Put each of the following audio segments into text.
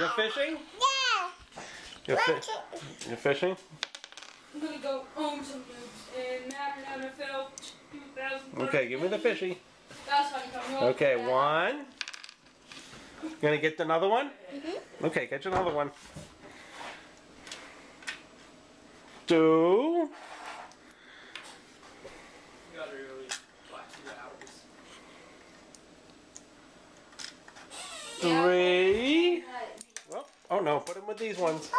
You're fishing? Yeah. You're fishing? I'm gonna go own some moves in Madden NFL 2013. Okay, give me the fishy. That's how you come. Okay, one. You gonna get another one? Okay, catch another one. Two. Three. Oh no, put them with these ones.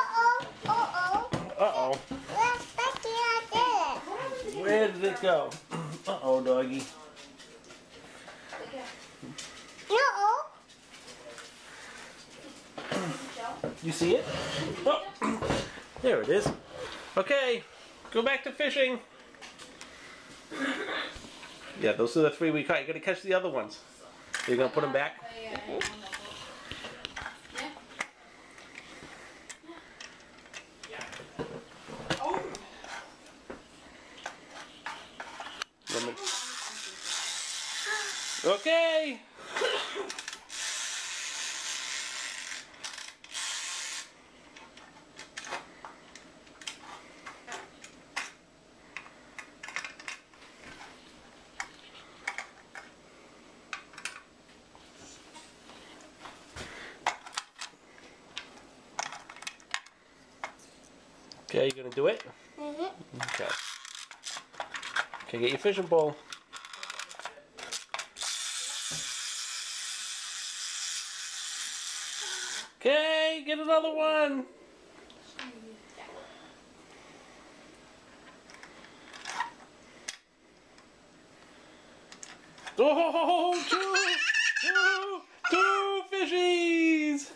Uh-oh. Where did it go? Uh-oh, doggy. You see it? Oh, there it is. Okay, go back to fishing. Yeah, those are the three we caught. You gotta catch the other ones. You're gonna put them back? Okay. Okay, you gonna do it? Okay. Okay, get your fishing pole. Okay, get another one. Oh, two fishies!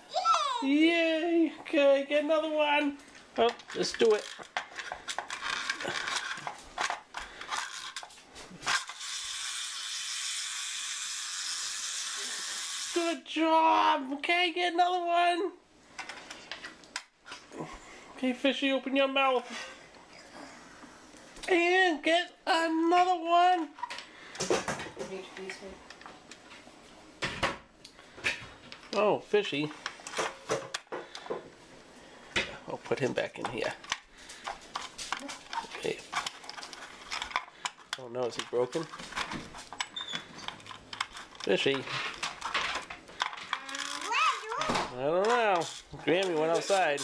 Yay! Okay, get another one. Oh, let's do it. Good job! Okay, get another one. Okay, fishy, open your mouth. And get another one. Oh, fishy. I'll put him back in here. Okay. Oh no, is he broken? Fishy. I don't know. Grammy went outside.